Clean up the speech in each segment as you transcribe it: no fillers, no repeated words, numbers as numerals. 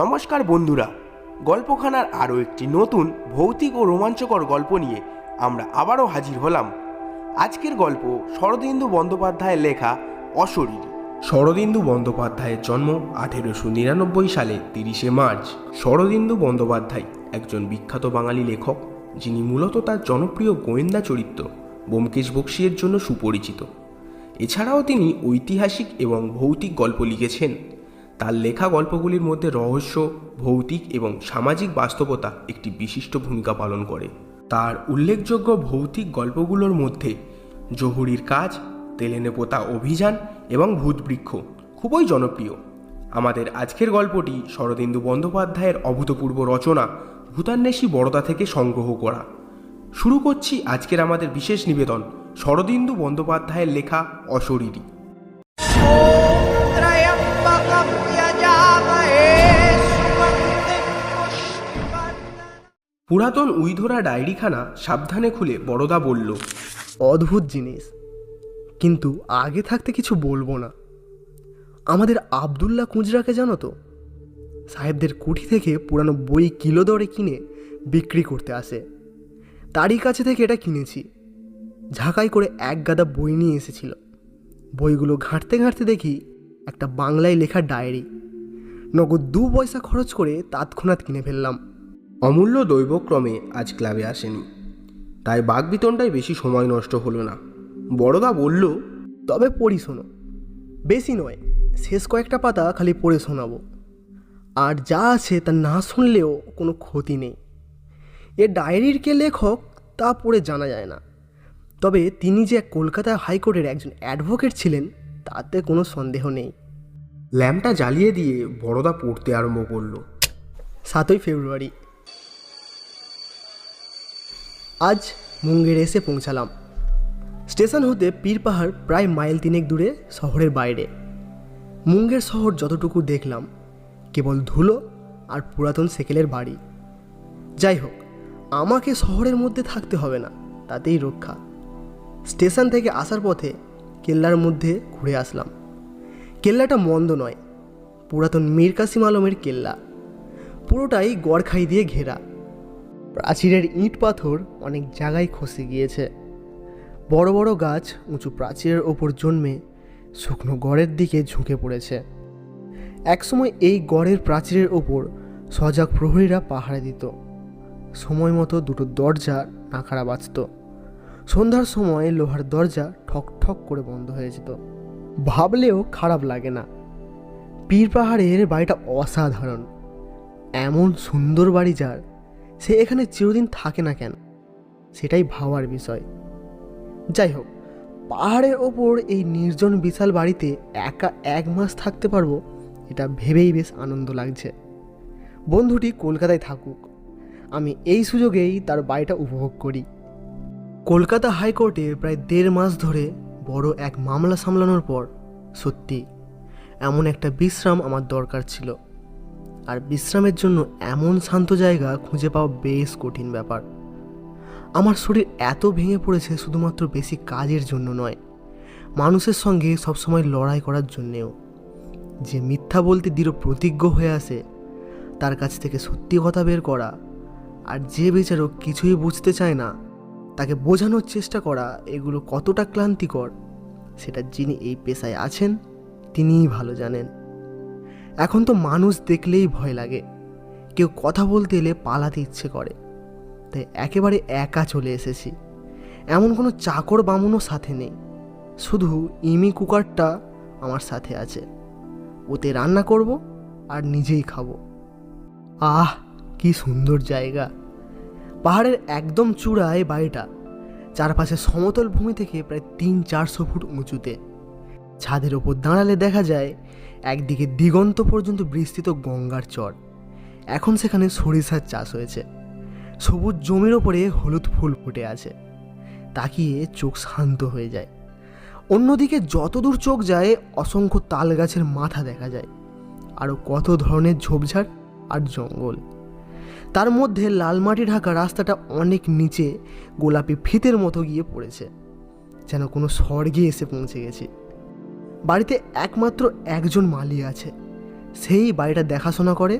নমস্কার বন্ধুরা, গল্পখানার আরও একটি নতুন ভৌতিক ও রোমাঞ্চকর গল্প নিয়ে আমরা আবারও হাজির হলাম। আজকের গল্প শরদিন্দু বন্দ্যোপাধ্যায়ের লেখা অশরীরী। শরদিন্দু বন্দ্যোপাধ্যায়ের জন্ম 1899 সালে 30শে মার্চ। শরদিন্দু বন্দ্যোপাধ্যায় একজন বিখ্যাত বাঙালি লেখক, যিনি মূলত তার জনপ্রিয় গোয়েন্দা চরিত্র ব্যোমকেশ বক্সীর জন্য সুপরিচিত। এছাড়াও তিনি ঐতিহাসিক এবং ভৌতিক গল্প লিখেছেন। তার লেখা গল্পগুলির মধ্যে রহস্য, ভৌতিক এবং সামাজিক বাস্তবতা একটি বিশিষ্ট ভূমিকা পালন করে। তার উল্লেখযোগ্য ভৌতিক গল্পগুলোর মধ্যে জহুরির কাজ, তেলেনে পোতা অভিযান এবং ভূতবৃক্ষ খুবই জনপ্রিয়। আমাদের আজকের গল্পটি শরদিন্দু বন্দ্যোপাধ্যায়ের অভূতপূর্ব রচনা ভূতান্বেষী বরদা থেকে সংগ্রহ করা। শুরু করছি আজকের আমাদের বিশেষ নিবেদন, শরদিন্দু বন্দ্যোপাধ্যায়ের লেখা অশরীরী। পুরাতন উইধরা ডায়েরিখানা সাবধানে খুলে বড়দা বলল, অদ্ভুত জিনিস, কিন্তু আগে থাকতে কিছু বলবো না। আমাদের আবদুল্লাহ কুঁজরাকে জানো তো? সাহেবদের কুঠি থেকে পুরানো বই কিলো দরে কিনে বিক্রি করতে আসে। তারই কাছে থেকে এটা কিনেছি। ঝাঁকাই করে এক গাদা বই নিয়ে এসেছিল। বইগুলো ঘাঁটতে ঘাঁটতে দেখি একটা বাংলায় লেখা ডায়েরি। নগদ 2 পয়সা খরচ করে তৎক্ষণাৎ কিনে ফেললাম। অমূল্য দৈবক্রমে আজ ক্লাবে আসেনি, তাই বাগবিতণ্ডায় বেশি সময় নষ্ট হলো না। বড়দা বলল, তবে পড়ি শোনো, বেশি নয়, শেষ কয়েকটা পাতা খালি পড়ে শোনাবো। আর যা আছে তা না শুনলেও কোনো ক্ষতি নেই। এ ডায়েরির কে লেখক তা পড়ে জানা যায় না, তবে তিনি যে কলকাতা হাইকোর্টের একজন অ্যাডভোকেট ছিলেন তাতে কোনো সন্দেহ নেই। ল্যাম্পটা জ্বালিয়ে দিয়ে বড়দা পড়তে আরম্ভ করল। 7ই ফেব্রুয়ারি। আজ মুঙ্গের এসে পৌঁছালাম। স্টেশন হতে পীরপাহাড় প্রায় মাইল 3 দূরে, শহরের বাইরে। মুঙ্গের শহর যতটুকু দেখলাম কেবল ধুলো আর পুরাতন সেকেলের বাড়ি। যাই হোক, আমাকে শহরের মধ্যে থাকতে হবে না, তাতেই রক্ষা। স্টেশন থেকে আসার পথে কেল্লার মধ্যে ঘুরে আসলাম। কেল্লাটা মন্দ নয়, পুরাতন মীর কাসিম আলমের কেল্লা। পুরোটাই গড়খাই দিয়ে ঘেরা। প্রাচীরের ইট পাথর অনেক জায়গায় খসে গিয়েছে। বড় বড় গাছ উঁচু প্রাচীরের ওপর জন্মে শুকনো গড়ের দিকে ঝুঁকে পড়েছে। একসময় এই গড়ের প্রাচীরের ওপর সজাগ প্রহরীরা পাহারা দিত। সময় মতো 2টো দরজা নাকারা বাজত। সন্ধ্যার সময় লোহার দরজা ঠক ঠক করে বন্ধ হয়ে যেত। ভাবলেও খারাপ লাগে না। পীর পাহাড়ের বাড়িটা অসাধারণ। এমন সুন্দর বাড়ি যার, সে এখানে চিরদিন থাকে না কেন, সেটাই ভাবার বিষয়। যাই হোক, পাহাড়ের ওপর এই নির্জন বিশাল বাড়িতে একা 1 মাস থাকতে পারবো, এটা ভেবেই বেশ আনন্দ লাগছে। বন্ধুটি কলকাতায় থাকুক, আমি এই সুযোগেই তার বাড়িটা উপভোগ করি। কলকাতা হাইকোর্টে প্রায় 1.5 মাস ধরে বড় এক মামলা সামলানোর পর সত্যি এমন একটা বিশ্রাম আমার দরকার ছিল। আর বিশ্রামের জন্য এমন শান্ত জায়গা খুঁজে পাওয়া বেশ কঠিন ব্যাপার। আমার শরীর এত ভেঙে পড়েছে শুধুমাত্র বেশি কাজের জন্য নয়, মানুষের সঙ্গে সবসময় লড়াই করার জন্যেও। যে মিথ্যা বলতে দৃঢ় প্রতিজ্ঞ হয়ে আসে, তার কাছ থেকে সত্যি কথা বের করা, আর যে বেচারক কিছুই বুঝতে চায় না তাকে বোঝানোর চেষ্টা করা, এগুলো কতটা ক্লান্তিকর সেটা যিনি এই পেশায় আছেন তিনিই ভালো জানেন। এখন তো মানুষ দেখলেই ভয় লাগে, কেউ কথা বলতে এলে পালাতে ইচ্ছে করে। তাই একেবারে একা চলে এসেছি। এমন কোনো চাকর বামুনও সাথে নেই, শুধু ইমি কুকারটা আমার সাথে আছে। ওতে রান্না করব আর নিজেই খাবো। আহ, কি সুন্দর জায়গা! পাহাড়ের একদম চূড়ায় বাড়িটা, চারপাশে সমতল ভূমি থেকে প্রায় 300-400 ফুট উঁচুতে। ছাদের ওপর দাঁড়ালে দেখা যায় একদিকে দিগন্ত পর্যন্ত বিস্তৃত গঙ্গার চর। এখন সেখানে সরিষার চাষ হয়েছে। সবুজ জমির ওপরে হলুদ ফুল ফুটে আছে। তাকিয়ে চোখ শান্ত হয়ে যায়। অন্যদিকে যতদূর চোখ যায় অসংখ্য তাল গাছের মাথা দেখা যায়, আরও কত ধরনের ঝোপঝাড় আর জঙ্গল। তার মধ্যে লাল মাটি ঢাকা রাস্তাটা অনেক নিচে গোলাপি ফিতের মতো গিয়ে পড়েছে, যেন কোনো স্বর্গে এসে পৌঁছে গেছে। বাড়িতে একমাত্র একজন মালি আছে, সেই বাড়িটা দেখাশোনা করে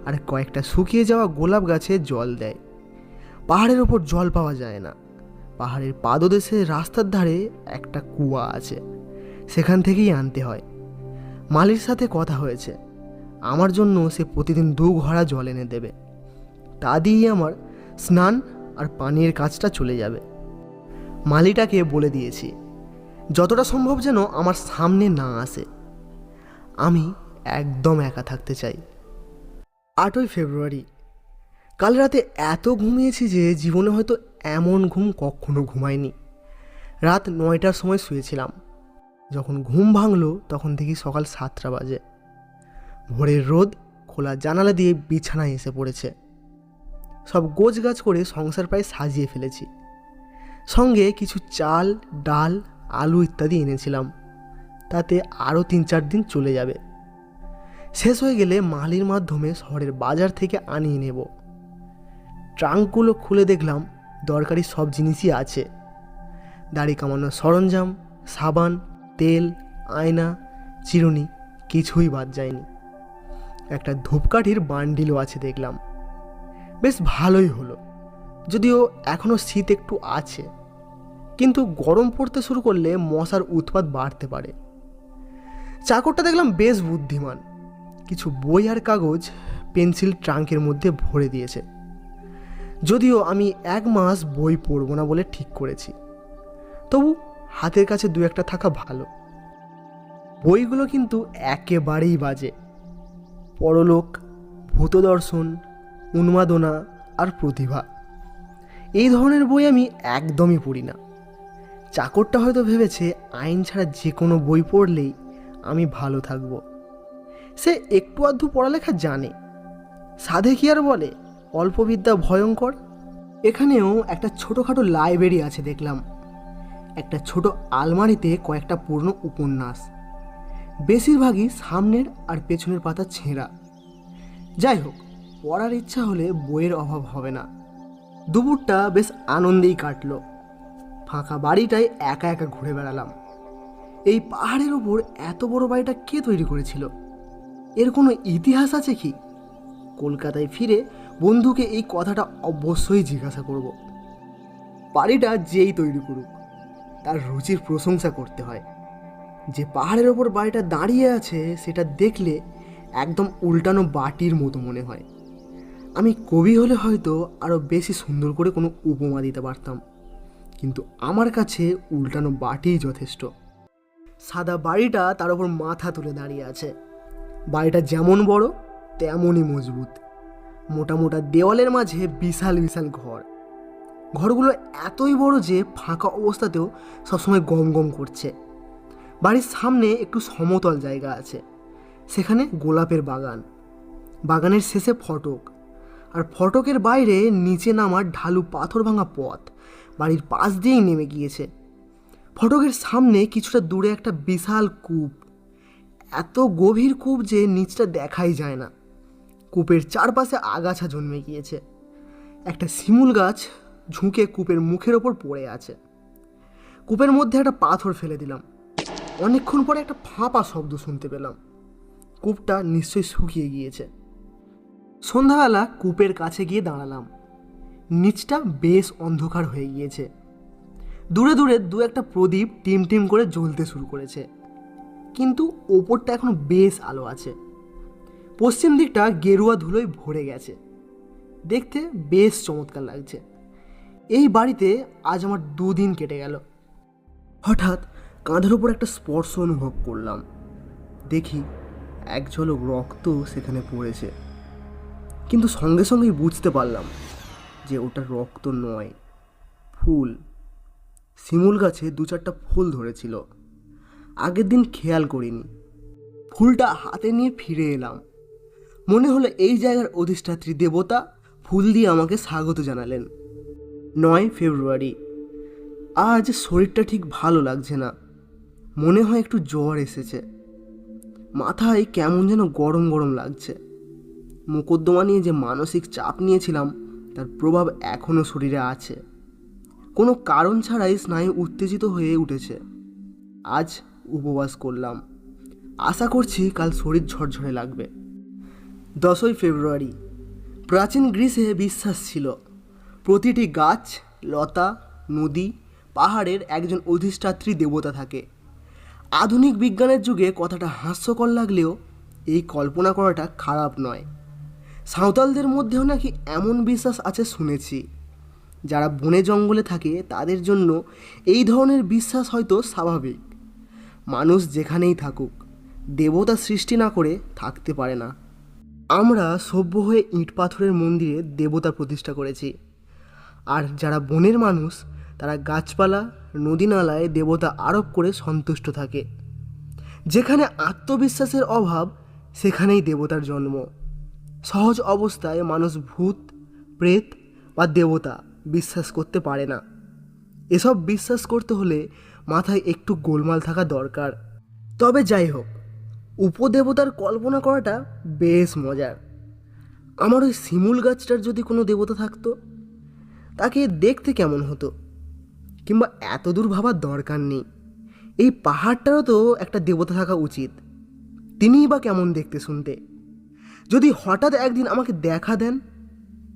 আর কয়েকটা শুকিয়ে যাওয়া গোলাপ গাছে জল দেয়। পাহাড়ের ওপর জল পাওয়া যায় না। পাহাড়ের পাদদেশে রাস্তার ধারে একটা কুয়া আছে, সেখান থেকেই আনতে হয়। মালির সাথে কথা হয়েছে, আমার জন্য সে প্রতিদিন 2 ঘড়া জল এনে দেবে। তা দিয়েই আমার স্নান আর পানীয়ের কাজটা চলে যাবে। মালিটাকে বলে দিয়েছি যতটা সম্ভব যেন আমার সামনে না আসে। আমি একদম একা থাকতে চাই। 8ই ফেব্রুয়ারি। কাল রাতে এত ঘুমিয়েছি যে জীবনে হয়তো এমন ঘুম কখনো ঘুমাইনি। রাত 9টার সময় শুয়েছিলাম। যখন ঘুম ভাঙলো তখন দেখি সকাল 7টা বাজে। ভোরের রোদ খোলা জানালা দিয়ে বিছানায় এসে পড়েছে। সব গোছগাছ করে সংসার প্রায় সাজিয়ে ফেলেছি। সঙ্গে কিছু চাল, ডাল, আলু ইত্যাদি এনেছিলাম, তাতে আরও 3-4 দিন চলে যাবে। শেষ হয়ে গেলে মালির মাধ্যমে শহরের বাজার থেকে আনিয়ে নেব। ট্রাঙ্কগুলো খুলে দেখলাম দরকারি সব জিনিসই আছে। দাড়ি কামানোর সরঞ্জাম, সাবান, তেল, আয়না, চিরুনি কিছুই বাদ যায়নি। একটা ধূপকাঠির বান্ডিলও আছে দেখলাম। বেশ ভালোই হলো, যদিও এখনও শীত একটু আছে, কিন্তু গরম পড়তে শুরু করলে মশার উৎপাত বাড়তে পারে। চাকরটা দেখলাম বেশ বুদ্ধিমান। কিছু বই আর কাগজ, পেন্সিল ট্রাঙ্কের মধ্যে ভরে দিয়েছে। যদিও আমি 1 মাস বই পড়ব না বলে ঠিক করেছি, তবু হাতের কাছে 2-1টা থাকা ভালো। বইগুলো কিন্তু একেবারেই বাজে। পরলোক, ভূতদর্শন, উন্মাদনা আর প্রতিভা, এই ধরনের বই আমি একদমই পড়ি না। চাকরটা হয়তো ভেবেছে আইন ছাড়া যে কোনো বই পড়লেই আমি ভালো থাকব। সে একটু আধটু পড়ালেখা জানে, সাধে কি আর বলে অল্প বিদ্যা ভয়ঙ্কর। এখানেও একটা ছোটোখাটো লাইব্রেরি আছে দেখলাম। একটা ছোট আলমারিতে কয়েকটা পুরনো উপন্যাস, বেশিরভাগই সামনের আর পেছনের পাতা ছেঁড়া। যাই হোক, পড়ার ইচ্ছা হলে বইয়ের অভাব হবে না। দুপুরটা বেশ আনন্দেই কাটলো। ফাঁকা বাড়িটায় একা একা ঘুরে বেড়ালাম। এই পাহাড়ের ওপর এত বড় বাড়িটা কে তৈরি করেছিল? এর কোনো ইতিহাস আছে কি? কলকাতায় ফিরে বন্ধুকে এই কথাটা অবশ্যই জিজ্ঞাসা করব। বাড়িটা যেই তৈরি করুক, তার রুচির প্রশংসা করতে হয়। যে পাহাড়ের ওপর বাড়িটা দাঁড়িয়ে আছে সেটা দেখলে একদম উল্টানো বাটির মতো মনে হয়। আমি কবি হলে হয়তো আরও বেশি সুন্দর করে কোনো উপমা দিতে পারতাম, কিন্তু আমার কাছে উল্টানো বাটিই যথেষ্ট। সাদা বাড়িটা তার উপর মাথা তুলে দাঁড়িয়ে আছে। বাড়িটা যেমন বড় তেমনই মজবুত। মোটা মোটা দেওয়ালের মাঝে বিশাল বিশাল ঘর। ঘরগুলো এতই বড় যে ফাঁকা অবস্থাতেও সবসময় গম গম করছে। বাড়ির সামনে একটু সমতল জায়গা আছে, সেখানে গোলাপের বাগান। বাগানের শেষে ফটক, আর ফটকের বাইরে নিচে নামার ঢালু পাথর ভাঙা পথ বাড়ির পাশ দিয়েই নেমে গিয়েছে। ফটকের সামনে কিছুটা দূরে একটা বিশাল কূপ। এত গভীর কূপ যে নিচটা দেখাই যায় না। কূপের চারপাশে আগাছা জন্মে গিয়েছে। একটা শিমুল গাছ ঝুঁকে কূপের মুখের ওপর পড়ে আছে। কূপের মধ্যে একটা পাথর ফেলে দিলাম। অনেকক্ষণ পরে একটা ফাঁপা শব্দ শুনতে পেলাম। কূপটা নিশ্চয়ই শুকিয়ে গিয়েছে। সন্ধ্যাবেলা কূপের কাছে গিয়ে দাঁড়ালাম। নিচটা বেশ অন্ধকার হয়ে গিয়েছে। দূরে দূরে 2-1টা প্রদীপ টিম টিম করে জ্বলতে শুরু করেছে, কিন্তু ওপরটা এখনো বেশ আলো আছে। পশ্চিম দিকটা গেরুয়া ধুলোয় ভরে গেছে। দেখতে বেশ চমৎকার লাগছে। এই বাড়িতে আজ আমার 2 দিন কেটে গেল। হঠাৎ কাঁধের ওপর একটা স্পর্শ অনুভব করলাম। দেখি এক ঝলক রক্ত সেখানে পড়েছে, কিন্তু সঙ্গে সঙ্গেই বুঝতে পারলাম যে ওটা রক্ত নয়, ফুল। শিমুল গাছে 2-4টা ফুল ধরেছিল। আগের দিন খেয়াল করিনি। ফুলটা হাতে নিয়ে ফিরে এলাম। মনে হলো এই জায়গার অধিষ্ঠাত্রী দেবতা ফুল দিয়ে আমাকে স্বাগত জানালেন। 9 ফেব্রুয়ারি। আজ শরীরটা ঠিক ভালো লাগছে না। মনে হয় একটু জ্বর এসেছে। মাথায় কেমন যেন গরম গরম লাগছে। মোকদ্দমা নিয়ে যে মানসিক চাপ নিয়েছিলাম তার প্রভাব এখনও শরীরে আছে। কোনো কারণ ছাড়াই স্নায়ু উত্তেজিত হয়ে উঠেছে। আজ উপবাস করলাম। আশা করছি কাল শরীর ঝরঝরে লাগবে। 10ই ফেব্রুয়ারি। প্রাচীন গ্রিসে বিশ্বাস ছিল প্রতিটি গাছ, লতা, নদী, পাহাড়ের একজন অধিষ্ঠাত্রী দেবতা থাকে। আধুনিক বিজ্ঞানের যুগে কথাটা হাস্যকর লাগলেও এই কল্পনা করাটা খারাপ নয়। সাঁওতালদের মধ্যেও নাকি এমন বিশ্বাস আছে শুনেছি। যারা বনে জঙ্গলে থাকে তাদের জন্য এই ধরনের বিশ্বাস হয়তো স্বাভাবিক। মানুষ যেখানেই থাকুক, দেবতা সৃষ্টি না করে থাকতে পারে না। আমরা সভ্য হয়ে ইট পাথরের মন্দিরে দেবতা প্রতিষ্ঠা করেছি, আর যারা বনের মানুষ তারা গাছপালা, নদী নালায় দেবতা আরোপ করে সন্তুষ্ট থাকে। যেখানে আত্মবিশ্বাসের অভাব সেখানেই দেবতার জন্ম। সহজ অবস্থায় মানুষ ভূত, প্রেত বা দেবতা বিশ্বাস করতে পারে না। এসব বিশ্বাস করতে হলে মাথায় একটু গোলমাল থাকা দরকার। তবে যাই হোক, উপদেবতার কল্পনা করাটা বেশ মজার। আমার ওই শিমুল গাছটার যদি কোনো দেবতা থাকতো, তাকে দেখতে কেমন হতো? কিংবা এত দূর ভাবার দরকার নেই, এই পাহাড়টারও তো একটা দেবতা থাকা উচিত। তিনিই বা কেমন দেখতে শুনতে? যদি হঠাৎ একদিন আমাকে দেখা দেন,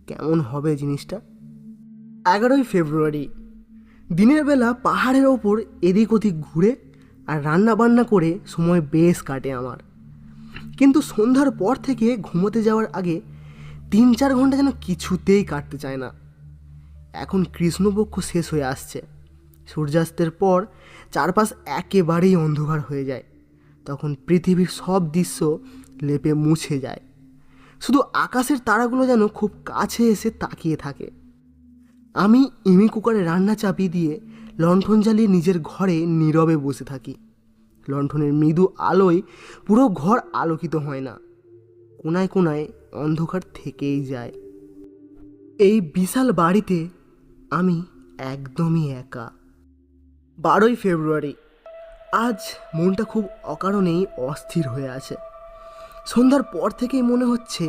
কেমন হবে জিনিসটা? 11ই ফেব্রুয়ারি। দিনের বেলা পাহাড়ের ওপর এদিক ওদিক ঘুরে আর রান্না বান্না করে সময় বেশ কাটে আমার। কিন্তু সন্ধ্যার পর থেকে ঘুমোতে যাওয়ার আগে 3-4 ঘন্টা যেন কিছুতেই কাটতে চায় না। এখন কৃষ্ণপক্ষ শেষ হয়ে আসছে। সূর্যাস্তের পর চারপাশ একেবারেই অন্ধকার হয়ে যায়। তখন পৃথিবীর সব দৃশ্য লেপে মুছে যায়। শুধু আকাশের তারাগুলো যেন খুব কাছে এসে তাকিয়ে থাকে। আমি ইমি কুকারে রান্না চাপিয়ে দিয়ে লণ্ঠন জ্বালিয়ে নিজের ঘরে নীরবে বসে থাকি। লণ্ঠনের মৃদু আলোয় পুরো ঘর আলোকিত হয় না, কোনায় কোনায় অন্ধকার থেকেই যায়। এই বিশাল বাড়িতে আমি একদমই একা। 12ই ফেব্রুয়ারি। আজ মনটা খুব অকারণেই অস্থির হয়ে আছে। সন্ধ্যার পর থেকেই মনে হচ্ছে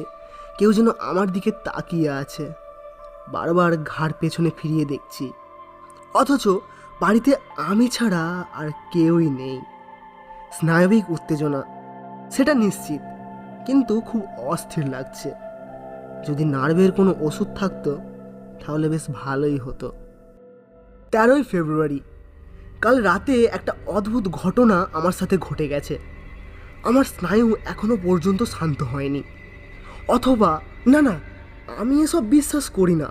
কেউ যেন আমার দিকে তাকিয়ে আছে। বারবার ঘাড় পেছনে ফিরিয়ে দেখছি, অথচ বাড়িতে আমি ছাড়া আর কেউই নেই। স্নায়বিক উত্তেজনা, সেটা নিশ্চিত, কিন্তু খুব অস্থির লাগছে। যদি নার্ভের কোনো ওষুধ থাকতো তাহলে বেশ ভালোই হতো। 13ই ফেব্রুয়ারি। কাল রাতে একটা অদ্ভুত ঘটনা আমার সাথে ঘটে গেছে। আমার স্নায়ু এখনো পর্যন্ত শান্ত হয়নি। অথবা না, আমি এসব বিশ্বাস করি না।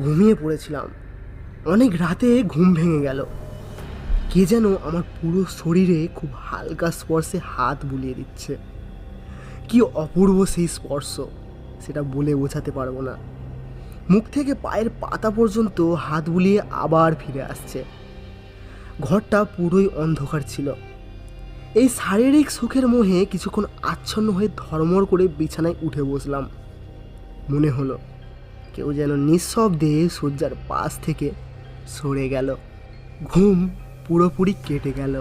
ঘুমিয়ে পড়েছিলাম, অনেক রাতে ঘুম ভেঙে গেল। কে যেন আমার পুরো শরীরে খুব হালকা স্পর্শে হাত বুলিয়ে দিচ্ছে। কি অপূর্ব সেই স্পর্শ, সেটা বলে বোঝাতে পারবো না। মুখ থেকে পায়ের পাতা পর্যন্ত হাত বুলিয়ে আবার ফিরে আসছে। ঘরটা পুরোই অন্ধকার ছিল। এই শারীরিক সুখের মোহে কিছুক্ষণ আচ্ছন্ন হয়ে ধর্মর করে বিছানায় উঠে বসলাম। মনে হলো কেউ যেন নিঃশব্দে শয্যার পাশ থেকে সরে গেল। ঘুম পুরোপুরি কেটে গেল।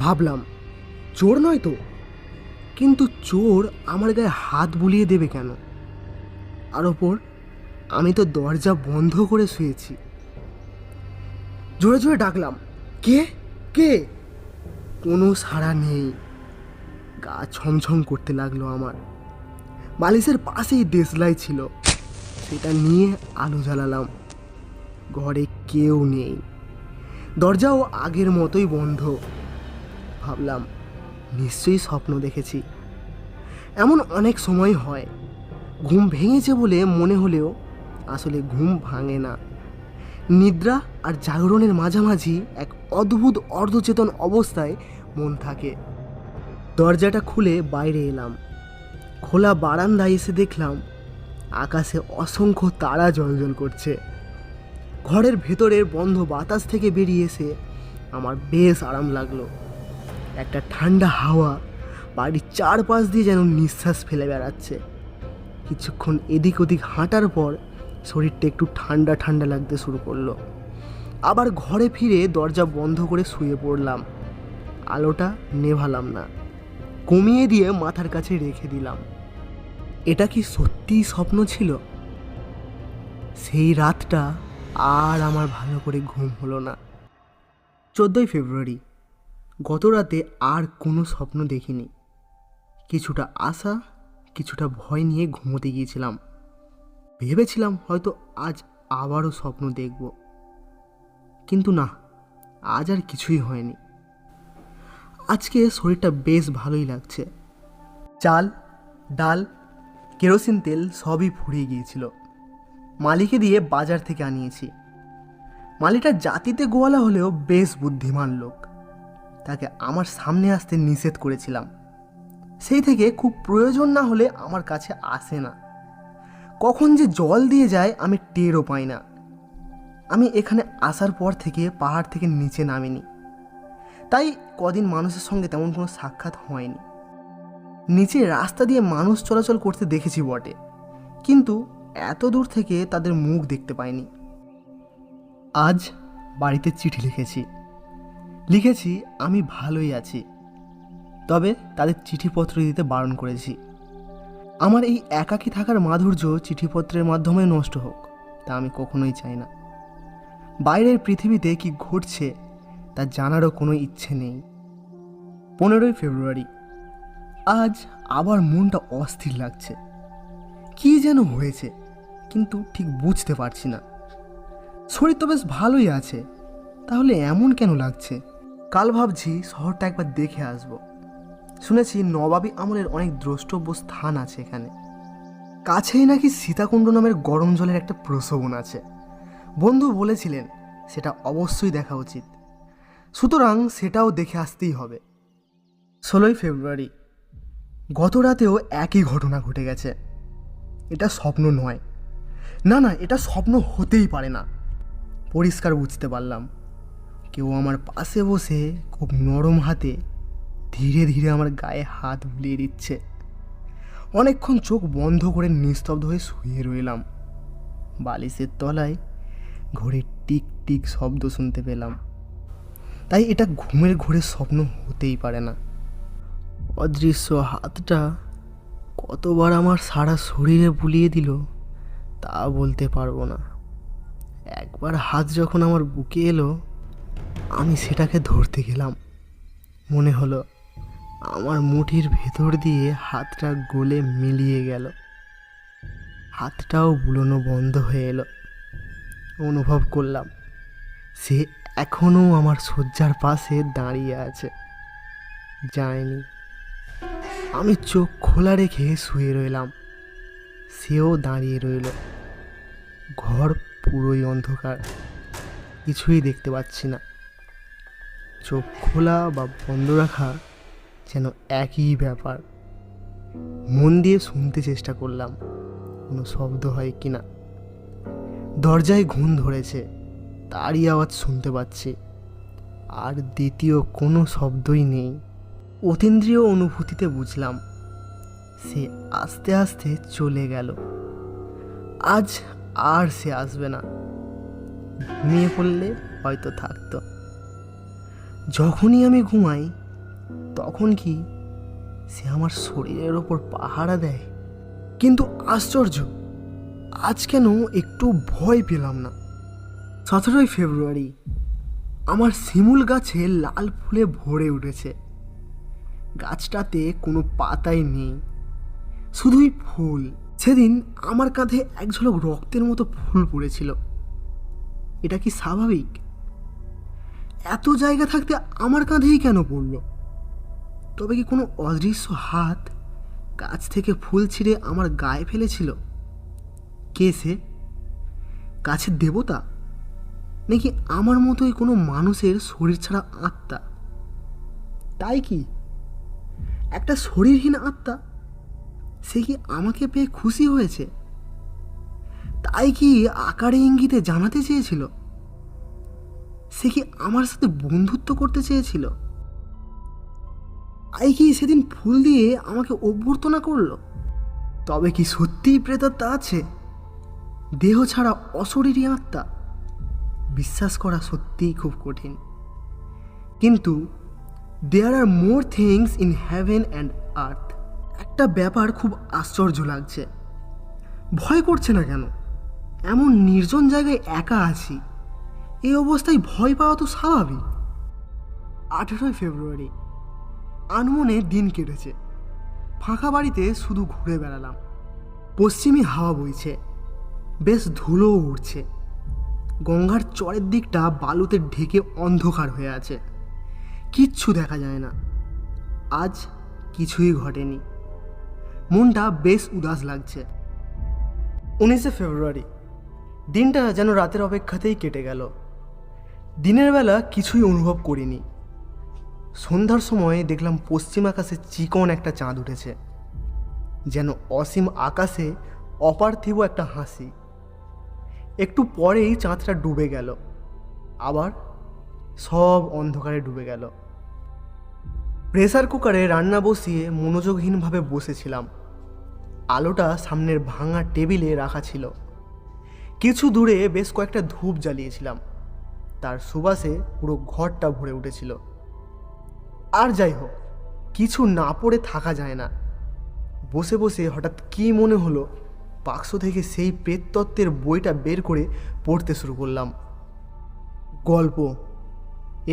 ভাবলাম চোর নয় তো, কিন্তু চোর আমার গায়ে হাত বুলিয়ে দেবে কেন? আর ওপর আমি তো দরজা বন্ধ করে শুয়েছি। জোরে জোরে ডাকলাম, কে কে? কোনো সাড়া নেই। গা ছমছম করতে লাগলো আমার। বালিশের পাশেই দেশলাই ছিল, সেটা নিয়ে আলো জ্বালালাম। ঘরে কেউ নেই, দরজাও আগের মতোই বন্ধ। ভাবলাম নিশ্চয়ই স্বপ্ন দেখেছি। এমন অনেক সময় হয়, ঘুম ভেঙেছে বলে মনে হলেও আসলে ঘুম ভাঙে না। নিদ্রা আর জাগরণের মাঝামাঝি এক অদ্ভুত অর্ধচেতন অবস্থায় মন থাকে। দরজাটা খুলে বাইরে এলাম। খোলা বারান্দায় এসে দেখলাম আকাশে অসংখ্য তারা জ্বলজ্বল করছে। ঘরের ভেতরের বন্ধ বাতাস থেকে বেরিয়ে এসে আমার বেশ আরাম লাগলো। একটা ঠান্ডা হাওয়া বাড়ির চারপাশ দিয়ে যেন নিঃশ্বাস ফেলে বেড়াচ্ছে। কিছুক্ষণ এদিক ওদিক হাঁটার পর শরীরটা একটু ঠান্ডা ঠান্ডা লাগতে শুরু করলো। আবার ঘরে ফিরে দরজা বন্ধ করে শুয়ে পড়লাম। আলোটা নেভালাম না, কমিয়ে দিয়ে মাথার কাছে রেখে দিলাম। এটা কি সত্যিই স্বপ্ন ছিল? সেই রাতটা আর আমার ভালো করে ঘুম হলো না। 14ই ফেব্রুয়ারি। গত রাতে আর কোনো স্বপ্ন দেখিনি। কিছুটা আশা, কিছুটা ভয় নিয়ে ঘুমোতে গিয়েছিলাম। ভেবেছিলাম হয়তো আজ আবারও স্বপ্ন দেখব, কিন্তু না, আজ আর কিছুই হয়নি। আজকে শরীরটা বেশ ভালোই লাগছে। চাল, ডাল, কেরোসিন তেল সবই ফুরিয়ে গিয়েছিল। মালিকে দিয়ে বাজার থেকে আনিয়েছি। মালিটা জাতিতে গোয়ালা হলেও বেশ বুদ্ধিমান লোক। তাকে আমার সামনে আসতে নিষেধ করেছিলাম। সেই থেকে খুব প্রয়োজন না হলে আমার কাছে আসে না। কখন যে জল দিয়ে যায় আমি টেরও পাই না। আমি এখানে আসার পর থেকে পাহাড় থেকে নিচে নামিনি, তাই কদিন মানুষের সঙ্গে তেমন কোনো সাক্ষাৎ হয়নি। নিচে রাস্তা দিয়ে মানুষ চলাচল করতে দেখেছি বটে, কিন্তু এত দূর থেকে তাদের মুখ দেখতে পাইনি। আজ বাড়িতে চিঠি লিখেছি আমি ভালোই আছি, তবে তাদের চিঠিপত্র দিতে বারণ করেছি। আমার এই একাকী থাকার মাধুর্য চিঠিপত্রের মাধ্যমে নষ্ট হোক, তা আমি কখনোই চাই না। বাইরের পৃথিবীতে কি ঘটছে তা জানারও কোনো ইচ্ছে নেই। 15ই ফেব্রুয়ারি। আজ আবার মনটা অস্থির লাগছে। কি যেন হয়েছে, কিন্তু ঠিক বুঝতে পারছি না। শরীর তো বেশ ভালোই আছে, তাহলে এমন কেন লাগছে? কাল ভাবছি শহরটা একবার দেখে আসব। শুনেছি নবাবী আমলের অনেক দ্রষ্টব্য স্থান আছে এখানে। কাছেই নাকি সীতাকুণ্ড নামের গরম জলের একটা প্রসবন আছে। বন্ধু বলেছিলেন সেটা অবশ্যই দেখা উচিত, সুতরাং সেটাও দেখে আসতেই হবে। 16ই ফেব্রুয়ারি। গত রাতেও একই ঘটনা ঘটে গেছে। এটা স্বপ্ন নয়, না, এটা স্বপ্ন হতেই পারে না। পরিষ্কার বুঝতে পারলাম কেউ আমার পাশে বসে খুব নরম হাতে ধীরে ধীরে আমার গায়ে হাত বুলিয়ে দিচ্ছে। অনেকক্ষণ চোখ বন্ধ করে নিস্তব্ধ হয়ে শুয়ে রইলাম। বালিশের তলায় ঘড়ির টিক টিক শব্দ শুনতে পেলাম। তাই এটা ঘুমের ঘোরে স্বপ্ন হতেই পারে না। অদৃশ্য হাতটা কতবার আমার সারা শরীরে বুলিয়ে দিল তা বলতে পারবো না। একবার হাত যখন আমার বুকে এলো, আমি সেটাকে ধরতে গেলাম। মনে হলো আমার মুঠির ভেতর দিয়ে হাতটা গলে মিলিয়ে গেল। হাতটাও বুলোনো বন্ধ হয়ে এলো। অনুভব করলাম সে এখনও আমার শয্যার পাশে দাঁড়িয়ে আছে, যায়নি। আমি চোখ খোলা রেখে শুয়ে রইলাম, সেও দাঁড়িয়ে রইল। ঘর পুরোই অন্ধকার, কিছুই দেখতে পাচ্ছি না। চোখ খোলা বা বন্ধ রাখা যেন একই ব্যাপার। মন দিয়ে শুনতে চেষ্টা করলাম কোনো শব্দ হয় কি না। দরজায় ঘুণ ধরেছে, তারই আওয়াজ শুনতে পাচ্ছি, আর দ্বিতীয় কোনো শব্দই নেই। অতীন্দ্রিয় অনুভূতিতে বুঝলাম সে আস্তে আস্তে চলে গেল। আজ আর সে আসবে না। ঘুমিয়ে পড়লে হয়তো থাকতো। যখনই আমি ঘুমাই তখন কি সে আমার শরীরের ওপর পাহারা দেয়? কিন্তু আশ্চর্য, আজ কেন একটু ভয় পেলাম না। 17ই ফেব্রুয়ারি। আমার শিমুল গাছে লাল ফুলে ভরে উঠেছে। গাছটাতে কোনো পাতাই নেই, শুধুই ফুল। সেদিন আমার কাঁধে এক ঝলক রক্তের মতো ফুল পড়েছিল। এটা কি স্বাভাবিক? এত জায়গা থাকতে আমার কাঁধেই কেন পড়ল? তবে কি কোনো অদৃশ্য হাত গাছ থেকে ফুল ছিঁড়ে আমার গায়ে ফেলেছিল? কে সে? গাছের দেবতা, নাকি আমার মতোই কোনো মানুষের শরীর ছাড়া আত্মা? তাই কি একটা শরীরহীন আত্মা? সে কি আমাকে পেয়ে খুশি হয়েছে? তাই কি আকারে ইঙ্গিতে জানাতে চেয়েছিল? সে কি আমার সাথে বন্ধুত্ব করতে চেয়েছিল? তাই কি সেদিন ফুল দিয়ে আমাকে অভ্যর্থনা করলো? তবে কি সত্যিই প্রেতাত্মা আছে, দেহ ছাড়া অশরীরী আত্মা? বিশ্বাস করা সত্যিই খুব কঠিন। কিন্তু there are more things in heaven and earth. একটা ব্যাপার খুব আশ্চর্য লাগছে। ভয় করছে না কেন? এমন নির্জন জায়গায় একা আছি, এই অবস্থায় ভয় পাওয়া তো স্বাভাবিক। 18ই ফেব্রুয়ারি। আনমনে দিন কেটেছে। ফাঁকা বাড়িতে শুধু ঘুরে বেড়ালাম। পশ্চিমী হাওয়া বইছে, বেশ ধুলোও উড়ছে। গঙ্গার চরের দিকটা বালুতে ঢেকে অন্ধকার হয়ে আছে, কিচ্ছু দেখা যায় না। আজ কিছুই ঘটেনি, মনটা বেশ উদাস লাগছে। 19শে ফেব্রুয়ারি, দিনটা যেন রাতের অপেক্ষাতেই কেটে গেল। দিনের বেলা কিছুই অনুভব করিনি। সন্ধ্যার সময় দেখলাম পশ্চিম আকাশে চিকন একটা চাঁদ উঠেছে, যেন অসীম আকাশে অপার্থিব একটা হাসি। একটু পরেই চাঁদটা ডুবে গেল, আবার সব অন্ধকারে ডুবে গেল। প্রেসার কুকারে রান্না বসিয়ে মনোযোগহীনভাবে বসেছিলাম। আলোটা সামনের ভাঙা টেবিলে রাখা ছিল। কিছু দূরে বেশ কয়েকটা ধূপ জ্বালিয়েছিলাম, তার সুবাসে পুরো ঘরটা ভরে উঠেছিল। আর যাই হোক, কিছু না পড়ে থাকা যায় না। বসে বসে হঠাৎ কী মনে হলো, বাক্স থেকে সেই প্রেততত্ত্বের বইটা বের করে পড়তে শুরু করলাম। গল্প,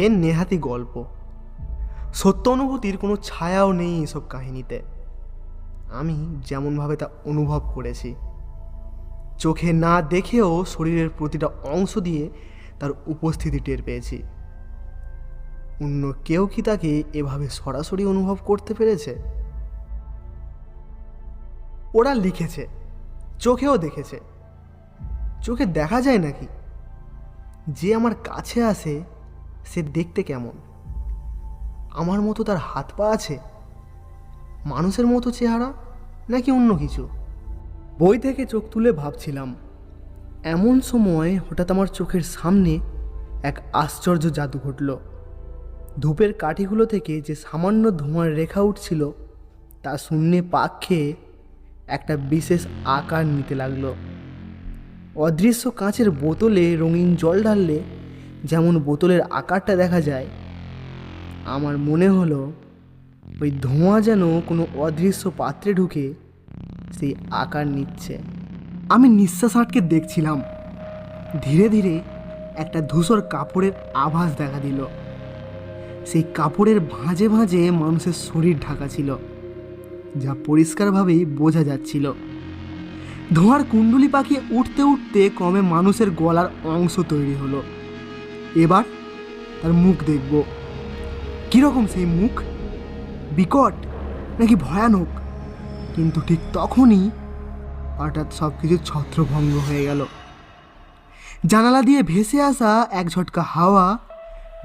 এর নেহাতি গল্প। সত্য অনুভূতির কোনো ছায়াও নেই এসব কাহিনীতে। আমি যেমনভাবে তা অনুভব করেছি, চোখে না দেখেও শরীরের প্রতিটা অংশ দিয়ে তার উপস্থিতি টের পেয়েছি। অন্য কেউ কি তাকে এভাবে সরাসরি অনুভব করতে পেরেছে? ওরা লিখেছে, চোখেও দেখেছে। চোখে দেখা যায় নাকি? যে আমার কাছে আসে সে দেখতে কেমন? আমার মতো তার হাত পা আছে? মানুষের মতো চেহারা নাকি অন্য কিছু? বই থেকে চোখ তুলে ভাবছিলাম, এমন সময় হঠাৎ আমার চোখের সামনে এক আশ্চর্য জাদু ঘটল। ধূপের কাঠিগুলো থেকে যে সামান্য ধোঁয়ার রেখা উঠছিল তা শূন্যে পাক খেয়ে একটা বিশেষ আকার নিতে লাগলো। অদৃশ্য কাঁচের বোতলে রঙিন জল ঢাললে যেমন বোতলের আকারটা দেখা যায়, আমার মনে হলো ওই ধোঁয়া যেন কোনো অদৃশ্য পাত্রে ঢুকে সেই আকার নিচ্ছে। আমি নিঃশ্বাস আটকে দেখছিলাম। ধীরে ধীরে একটা ধূসর কাপড়ের আভাস দেখা দিল। সেই কাপড়ের ভাঁজে ভাঁজে মানুষের শরীর ঢাকা ছিল, যা পরিষ্কারভাবেই বোঝা যাচ্ছিল। ধোঁয়ার কুণ্ডলি পাকিয়ে উঠতে উঠতে ক্রমে মানুষের গলার অংশ তৈরি হলো। এবার তার মুখ দেখব। কীরকম সেই মুখ? বিকট নাকি ভয়ানক? কিন্তু ঠিক তখনই হঠাৎ সব কিছু ছত্রভঙ্গ হয়ে গেল। জানালা দিয়ে ভেসে আসা এক ঝটকা হাওয়া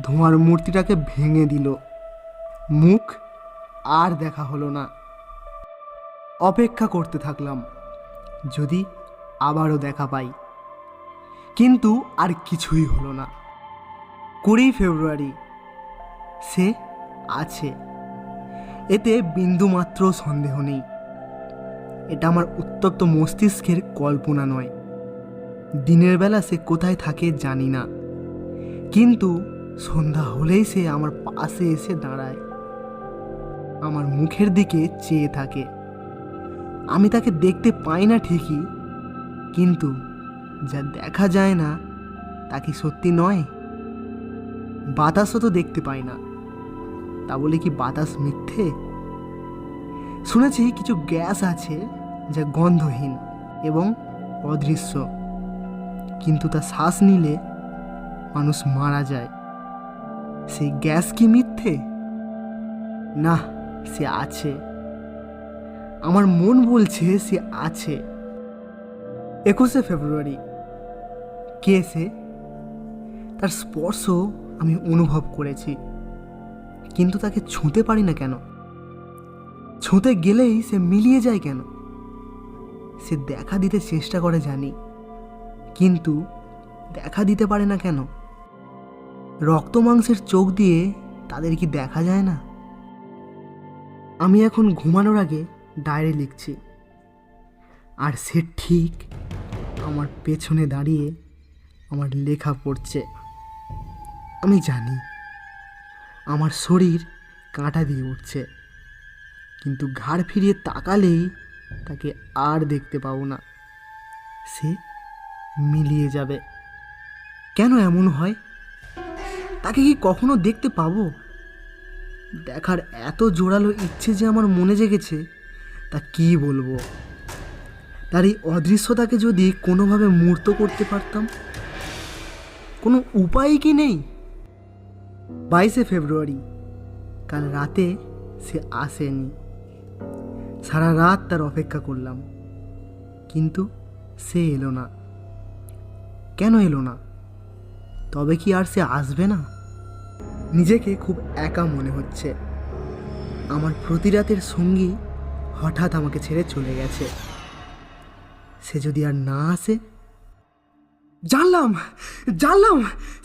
ধোঁয়ার মূর্তিটাকে ভেঙে দিল। মুখ আর দেখা হলো না। অপেক্ষা করতে থাকলাম, যদি আবারও দেখা পাই। কিন্তু আর কিছুই হলো না। 20 ফেব্রুয়ারি, সে আছে, এতে বিন্দুমাত্র সন্দেহ নেই। এটা আমার উত্তপ্ত মস্তিষ্কের কল্পনা নয়। দিনের বেলা সে কোথায় থাকে জানি না, কিন্তু সন্ধ্যা হলেই সে আমার পাশে এসে দাঁড়ায়, আমার মুখের দিকে চেয়ে থাকে। আমি তাকে দেখতে পাই না ঠিকই, কিন্তু যা দেখা যায় না তা কি সত্যি নয়? বাতাসও তো দেখতে পাই না, তা বলে কি বাতাস মিথ্যে? শুনেছি কিছু গ্যাস আছে যা গন্ধহীন এবং অদৃশ্য, কিন্তু তা শ্বাস নিলে মানুষ মারা যায়। সেই গ্যাস কি মিথ্যে? না, সে আছে। আমার মন বলছে সে আছে। 21শে ফেব্রুয়ারি, কে সে? তার স্পর্শ আমি অনুভব করেছি, কিন্তু তাকে ছুঁতে পারি না কেন? ছুঁতে গেলেই সে মিলিয়ে যায় কেন? সে দেখা দিতে চেষ্টা করে জানি, কিন্তু দেখা দিতে পারে না কেন? রক্ত মাংসের চোখ দিয়ে তাদের কি দেখা যায় না? আমি এখন ঘুমানোর আগে ডায়েরি লিখছি, আর সে ঠিক আমার পেছনে দাঁড়িয়ে আমার লেখা পড়ছে। আমি জানি আমার শরীর কাঁটা দিয়ে উঠছে, কিন্তু ঘাড় ফিরিয়ে তাকালেই তাকে আর দেখতে পাবো না। সে মিলিয়ে যাবে। কেন এমন হয়? তাকে কি কখনো দেখতে পাবো? দেখার এত জোরালো ইচ্ছে যে আমার মনে জেগেছে, তা কি বলবো, তার এই অদৃশ্যতাকে যদি কোনোভাবে মূর্ত করতে পারতাম, কোনো উপায় কি নেই? 22শে ফেব্রুয়ারি, কাল রাতে সে আসেনি। সারা রাত তার অপেক্ষা করলাম, কিন্তু সে এলো না। কেন এলো না? তবে কি আর সে আসবে না? নিজেকে খুব একা মনে হচ্ছে। আমার প্রতি রাতের সঙ্গী হঠাৎ আমাকে ছেড়ে চলে গেছে। সে যদি আর না আসে। জানলাম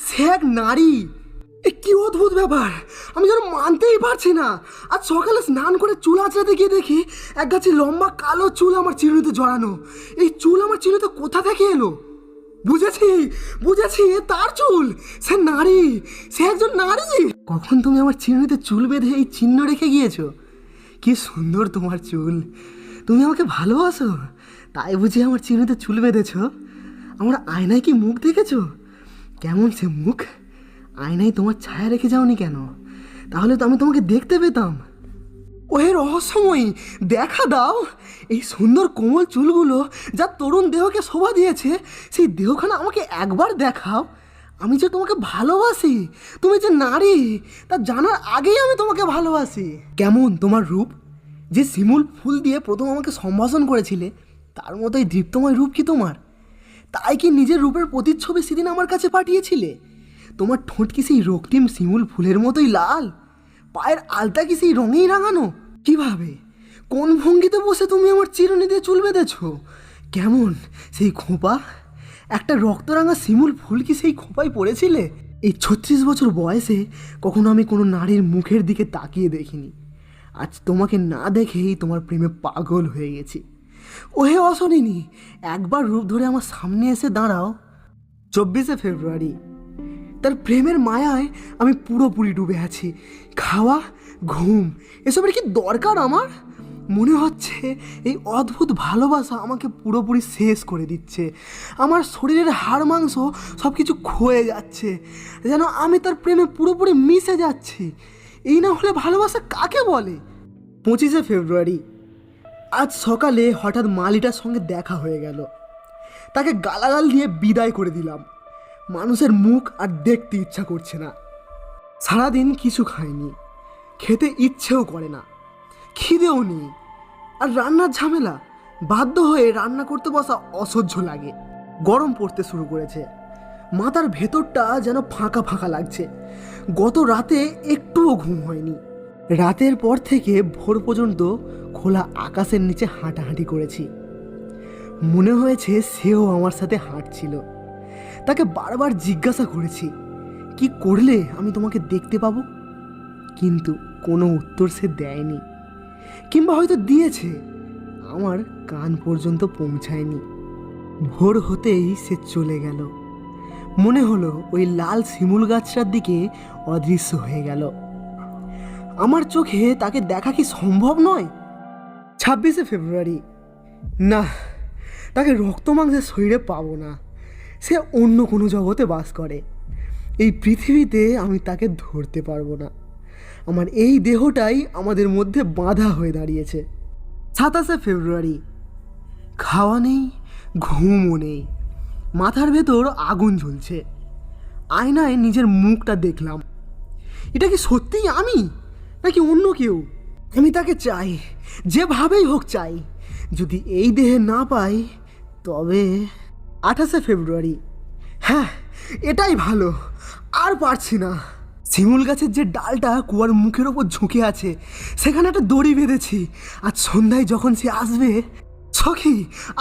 সে এক নারী। এ কি অদ্ভুত ব্যাপার, আমি যেন মানতেই পারছি না। আজ সকালে স্নান করে চুল আঁচড়াতে গিয়ে দেখি এক গাছে লম্বা কালো চুল আমার চিরুনিতে জড়ানো। এই চুল আমার চিরুনিতে কোথা থেকে এলো? বুঝেছি, এ তার চুল। সে নারী, সে একজন নারী। কখন তুমি আমার চিরুনিতে চুল বেঁধে এই চিহ্ন রেখে গিয়েছো? কি সুন্দর তোমার চুল। তুমি আমাকে ভালোবাসো, তাই বুঝি আমার চিরুনিতে চুল বেঁধেছ? আমার আয়নায় কি মুখ দেখেছো? কেমন সে মুখ? আয়নায় তোমার ছায়া রেখে যাওনি কেন? তাহলে তো আমি তোমাকে দেখতে পেতাম। ওহে রহস্যময়ী, দেখা দাও। এই সুন্দর কোমল চুলগুলো যা তরুণ দেহকে শোভা দিয়েছে, সেই দেহখানা আমাকে একবার দেখাও। আমি যে তোমাকে ভালোবাসি, তুমি যে নারী তা জানার আগেই আমি তোমাকে ভালোবাসি। কেমন তোমার রূপ? যে শিমুল ফুল দিয়ে প্রথম আমাকে সম্ভাষণ করেছিলে, তার মতোই দীপ্তময় রূপ কি তোমার? তাই কি নিজের রূপের প্রতিচ্ছবি সেদিন আমার কাছে পাঠিয়েছিলে? তোমার ঠোঁট কি সেই রক্তিম শিমুল ফুলের মতোই লাল? পায়ের আলতা কি সেই রঙেই রাঙানো? কিভাবে, কোন ভঙ্গিতে বসে তুমি আমার চিরুনি দিয়ে চুল বেঁধেছ? কেমন সেই খোঁপা? একটা রক্তরাঙা শিমুল ফুল কি সেই খোঁপায় পড়েছিলে? এই 36 বছর বয়সে কখনো আমি কোনো নারীর মুখের দিকে তাকিয়ে দেখিনি। আজ তোমাকে না দেখেই তোমার প্রেমে পাগল হয়ে গেছি। ওহে অশনিনী, একবার রূপ ধরে আমার সামনে এসে দাঁড়াও। 24শে ফেব্রুয়ারি, তার প্রেমের মায়ায় আমি পুরোপুরি ডুবে আছি। খাওয়া, ঘুম, এসবের কি দরকার আমার? মনে হচ্ছে এই অদ্ভুত ভালোবাসা আমাকে পুরোপুরি শেষ করে দিচ্ছে। আমার শরীরের হাড় মাংস সব কিছু ক্ষয়ে যাচ্ছে, যেন আমি তার প্রেমে পুরোপুরি মিশে যাচ্ছি। এই না হলে ভালোবাসা কাকে বলে? 25শে ফেব্রুয়ারি, আজ সকালে হঠাৎ মালিটার সঙ্গে দেখা হয়ে গেল। তাকে গালাগাল দিয়ে বিদায় করে দিলাম। মানুষের মুখ আর দেখতে ইচ্ছা করছে না। সারাদিন কিছু খাইনি, খেতে ইচ্ছেও করে না, খিদেও নেই। আর রান্নার ঝামেলা, বাধ্য হয়ে রান্না করতে বসা অসহ্য লাগে। গরম পড়তে শুরু করেছে, মাথার ভেতরটা যেন ফাঁকা ফাঁকা লাগছে। গত রাতে একটুও ঘুম হয়নি। রাতের পর থেকে ভোর পর্যন্ত খোলা আকাশের নিচে হাঁটাহাঁটি করেছি। মনে হয়েছে সেও আমার সাথে হাঁটছিল। তাকে বারবার জিজ্ঞাসা করেছি, কি করলে আমি তোমাকে দেখতে পাবো? কিন্তু কোনো উত্তর সে দেয়নি, কিংবা হয়তো দিয়েছে, আমার কান পর্যন্ত পৌঁছায়নি। ভোর হতেই সে চলে গেল। মনে হলো ওই লাল শিমুল গাছটার দিকে অদৃশ্য হয়ে গেল। আমার চোখে তাকে দেখা কি সম্ভব নয়? 26শে ফেব্রুয়ারি, না, তাকে রক্ত মাংসের শরীরে পাবো না। সে অন্য কোনো জগতে বাস করে। এই পৃথিবীতে আমি তাকে ধরতে পারবো না। আমার এই দেহটাই আমাদের মধ্যে বাঁধা হয়ে দাঁড়িয়েছে। 27শে ফেব্রুয়ারি, খাওয়া নেই, ঘুমও নেই, মাথার ভেতর আগুন জ্বলছে। আয়নায় নিজের মুখটা দেখলাম। এটা কি সত্যিই আমি, নাকি অন্য কেউ? আমি তাকে চাই, যেভাবেই হোক চাই। যদি এই দেহে না পাই তবে 28শে ফেব্রুয়ারি, হ্যাঁ, এটাই ভালো, আর পারছি না। শিমুল গাছের যে ডালটা কুয়ার মুখের ওপর ঝুঁকে আছে, সেখানে একটা দড়ি বেঁধেছি। আজ সন্ধ্যায় যখন সে আসবে, সখী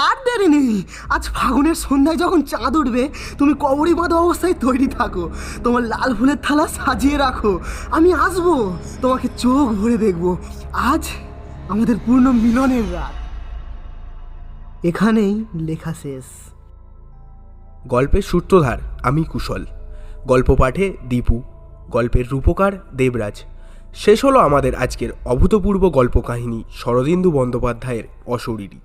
আর দেরি নেই। আজ ফাগুনের সন্ধ্যায় যখন চাঁদ উঠবে, তুমি কবরী বাঁধা অবস্থায় তৈরি থাকো, তোমার লাল ফুলের থালা সাজিয়ে রাখো। আমি আসবো, তোমাকে চোখ ভরে দেখব। আজ আমাদের পূর্ণ মিলনের রাত। এখানেই লেখা শেষ। গল্পের সূত্রধার আমি কুশল, গল্প পাঠে দীপু, গল্পের রূপকার দেবরাজ। শেষ হলো আমাদের আজকের অভূতপূর্ব গল্প কাহিনী শরদিন্দু বন্দ্যোপাধ্যায়ের অশরীরী।